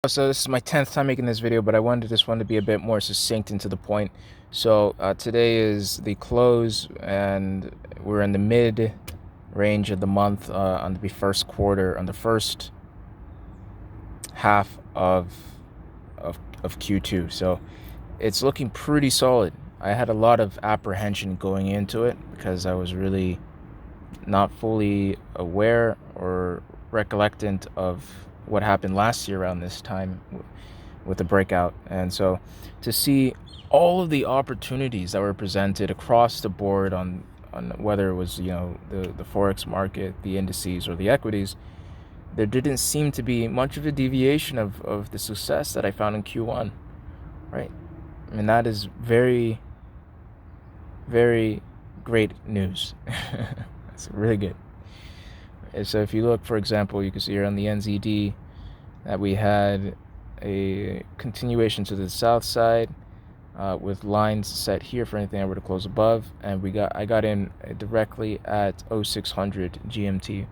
So this is my 10th time making this video, but I wanted this one to be a bit more succinct and to the point. So today is the close, and we're in the mid range of the month on the first quarter, on the first half of Q2. So it's looking pretty solid. I had a lot of apprehension going into it because I was really not fully aware or recollectant of what happened last year around this time with the breakout. And so to see all of the opportunities that were presented across the board on whether it was the forex market, the indices, or the equities, there didn't seem to be much of a deviation of the success that I found in Q1, right? I mean, that is very, very great news. It's really good. And so if you look, for example, you can see here on the NZD that we had a continuation to the south side with lines set here for anything I were to close above, and I got in directly at 0600 GMT,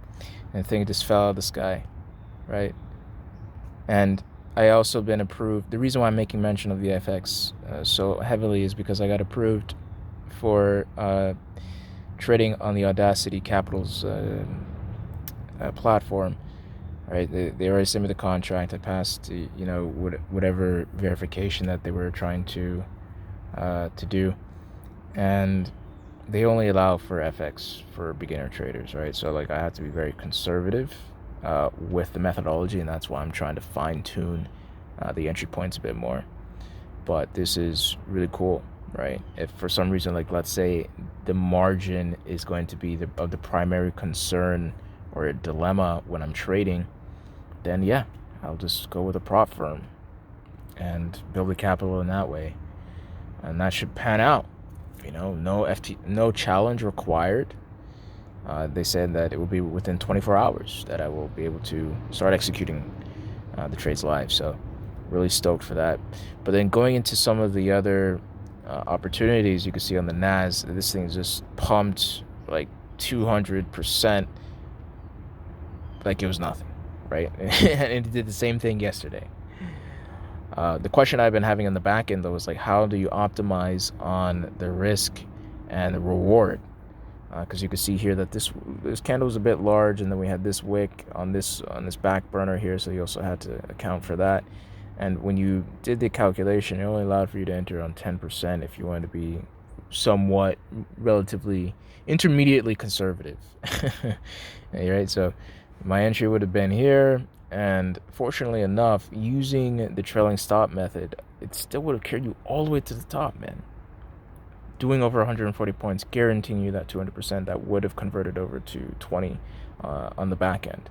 and the thing just fell out of the sky, right? And I also been approved. The reason why I'm making mention of the FX so heavily is because I got approved for trading on the Audacity Capital's platform. Right, they already sent me the contract. I passed, whatever verification that they were trying to do, and they only allow for FX for beginner traders, right? So like I have to be very conservative with the methodology, and that's why I'm trying to fine tune the entry points a bit more. But this is really cool, right? If for some reason, like let's say the margin is going to be the primary concern or a dilemma when I'm trading, then yeah, I'll just go with a prop firm and build the capital in that way, and that should pan out. No challenge required. They said that it will be within 24 hours that I will be able to start executing the trades live. So really stoked for that. But then going into some of the other opportunities, you can see on the Nas, this thing just pumped like 200%, like it was nothing, right? And it did the same thing yesterday. The question I've been having on the back end, though, is like, how do you optimize on the risk and the reward? Because you can see here that this candle was a bit large, and then we had this wick on this back burner here, so you also had to account for that. And when you did the calculation, it only allowed for you to enter on 10% if you wanted to be somewhat relatively intermediately conservative. Right? So my entry would have been here, and fortunately enough, using the trailing stop method, it still would have carried you all the way to the top, man. Doing over 140 points, guaranteeing you that 200% that would have converted over to 20 on the back end,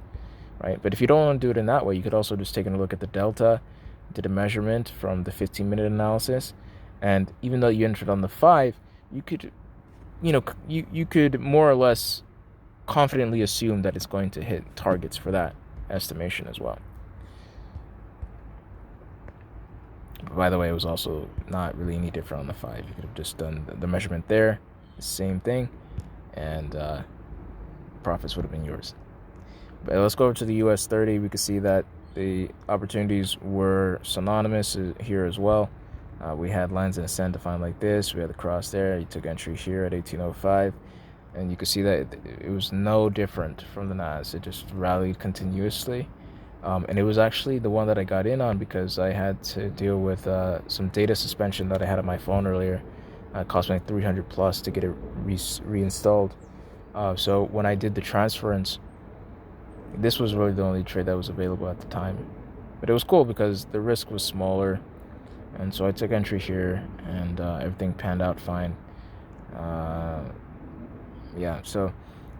right? But if you don't want to do it in that way, you could also just take a look at the delta, did a measurement from the 15-minute analysis, and even though you entered on the 5, you could, you could more or less confidently assume that it's going to hit targets for that estimation as well. But by the way, it was also not really any different on the 5. You could have just done the measurement there, the same thing, and profits would have been yours. But let's go over to the US 30. We can see that the opportunities were synonymous here as well. We had lines in ascent defined like this. We had the cross there. You took entry here at 1805. And you can see that it was no different from the Nas. It just rallied continuously. And it was actually the one that I got in on because I had to deal with some data suspension that I had on my phone earlier. It cost me like 300 plus to get it reinstalled. So when I did the transference, this was really the only trade that was available at the time. But it was cool because the risk was smaller. And so I took entry here, and everything panned out fine. Yeah, so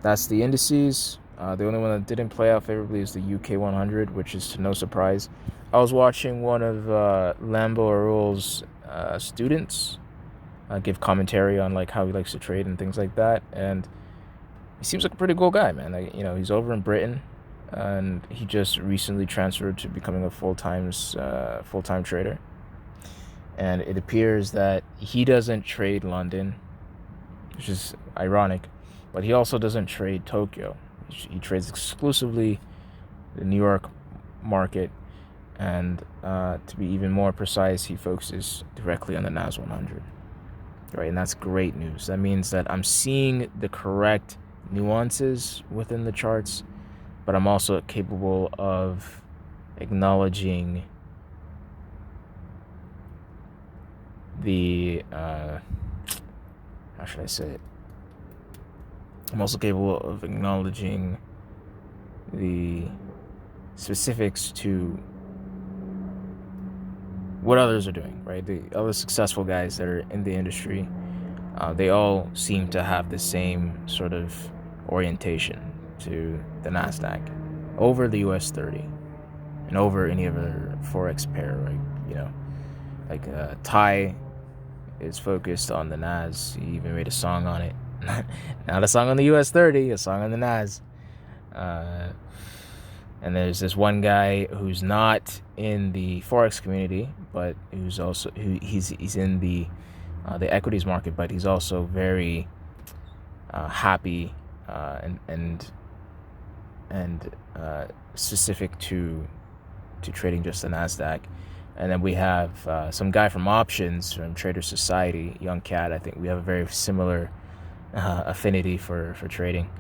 that's the indices. The only one that didn't play out favorably is the UK 100, which is to no surprise. I was watching one of Lambo Arul's students give commentary on like how he likes to trade and things like that, and he seems like a pretty cool guy, man. Like, he's over in Britain, and he just recently transferred to becoming a full-time trader. And it appears that he doesn't trade London, which is ironic, but he also doesn't trade Tokyo. He trades exclusively the New York market, And to be even more precise, he focuses directly on the NAS 100. Right, and that's great news. That means that I'm seeing the correct nuances within the charts, but I'm also capable of acknowledging the how should I say it? I'm also capable of acknowledging the specifics to what others are doing, right? The other successful guys that are in the industry, they all seem to have the same sort of orientation to the NASDAQ over the US 30 and over any other Forex pair, like Ty is focused on the NAS. He even made a song on it. Not a song on the US 30, a song on the NAS. And there's this one guy who's not in the Forex community, but who's also he's in the equities market, but he's also very happy and specific to trading just the NASDAQ. And then we have some guy from options from Trader Society, Young Cat. I think we have a very similar affinity for trading.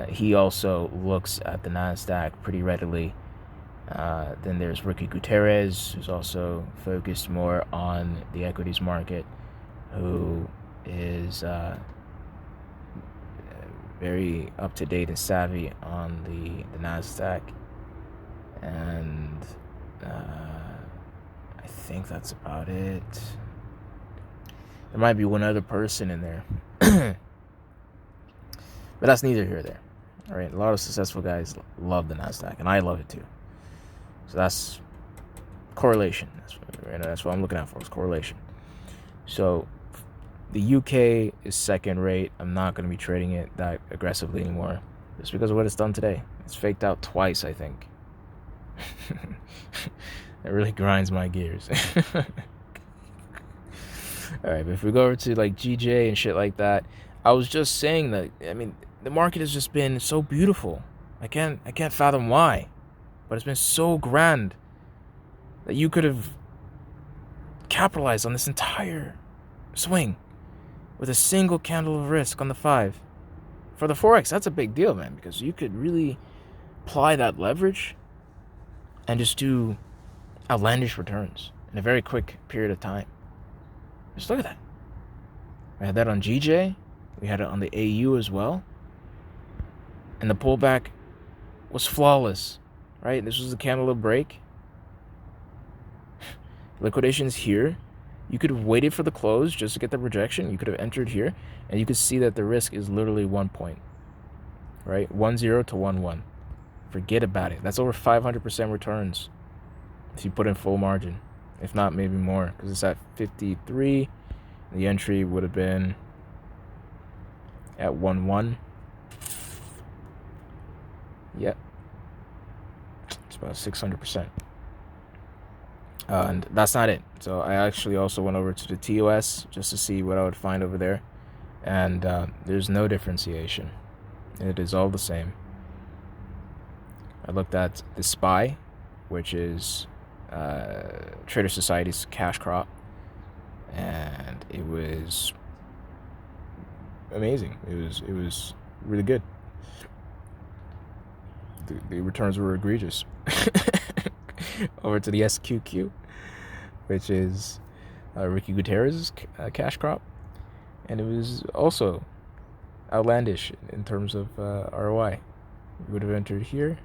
He also looks at the NASDAQ pretty readily. Then there's Ricky Gutierrez, who's also focused more on the equities market, who is very up-to-date and savvy on the NASDAQ. And I think that's about it. There might be one other person in there. But that's neither here nor there. All right, a lot of successful guys love the NASDAQ, and I love it too. So that's correlation. That's what I'm looking out for, is correlation. So the UK is second rate. I'm not going to be trading it that aggressively anymore, just because of what it's done today. It's faked out twice, I think. It really grinds my gears. All right, but if we go over to like GJ and shit like that, I was just saying that, I mean, the market has just been so beautiful. I can't fathom why, but it's been so grand that you could have capitalized on this entire swing with a single candle of risk on the 5. For the Forex, that's a big deal, man, because you could really apply that leverage and just do outlandish returns in a very quick period of time. Just look at that. We had that on GJ. We had it on the AU as well. And the pullback was flawless, right? This was the candle of break. Liquidations here. You could have waited for the close just to get the rejection. You could have entered here, and you could see that the risk is literally 1 point, right? 10 to 1-1. Forget about it. That's over 500% returns if you put in full margin. If not, maybe more, because it's at 53. The entry would have been at 1-1. Yep. It's about 600%. And that's not it. So I actually also went over to the TOS just to see what I would find over there. And there's no differentiation. It is all the same. I looked at the SPY, which is Trader Society's cash crop. And it was amazing. It was really good. The returns were egregious. Over to the SQQ, which is Ricky Gutierrez's cash crop, and it was also outlandish in terms of ROI. You would have entered here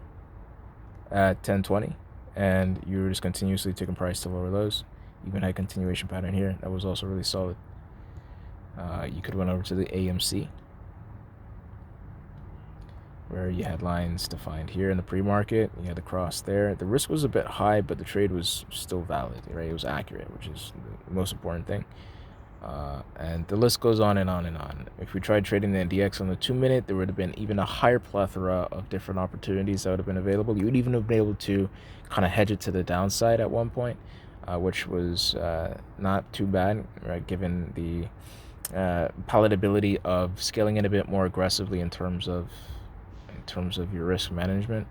at 1020, and you were just continuously taking price to lower lows. Even had a continuation pattern here that was also really solid. You could went over to the AMC, where you had lines defined here in the pre-market. You had the cross there. The risk was a bit high, but the trade was still valid, right? It was accurate, which is the most important thing. And the list goes on and on and on. If we tried trading the NDX on the 2-minute, there would have been even a higher plethora of different opportunities that would have been available. You would even have been able to kind of hedge it to the downside at one point, which was not too bad, right? Given the palatability of scaling it a bit more aggressively in terms of your risk management.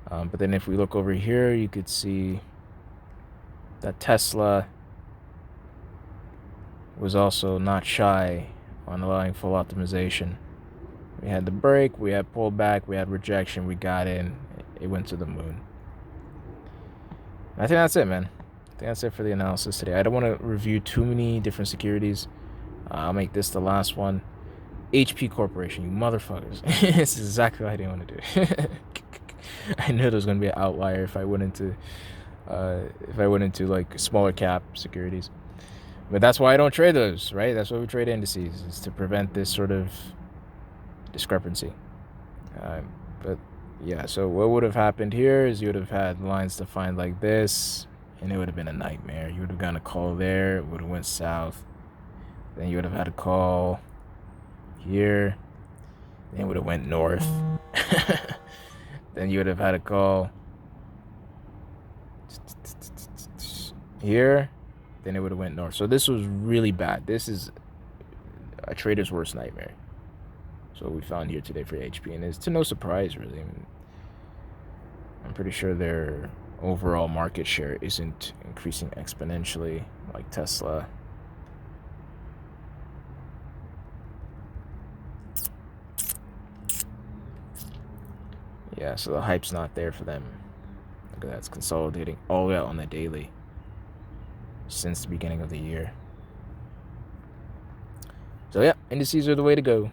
But then if we look over here, you could see that Tesla was also not shy on allowing full optimization. We had the break, we had pullback, we had rejection, we got in, it went to the moon. I think that's it, man. I think that's it for the analysis today. I don't want to review too many different securities. I'll make this the last one. HP Corporation, you motherfuckers. This is exactly what I didn't want to do. I knew there was going to be an outlier if I went into like smaller cap securities. But that's why I don't trade those, right? That's why we trade indices, is to prevent this sort of discrepancy. But yeah, so what would have happened here is you would have had lines defined like this, and it would have been a nightmare. You would have gotten a call there, it would have went south. Then you would have had a call here, then it would have went north. Then you would have had a call here, then it would have went north. So this was really bad. This is a trader's worst nightmare. So what we found here today for HP, and it's to no surprise, really. I mean, I'm pretty sure their overall market share isn't increasing exponentially like Tesla. Yeah, so the hype's not there for them. Look at that, it's consolidating all the way out on the daily since the beginning of the year. So yeah, indices are the way to go.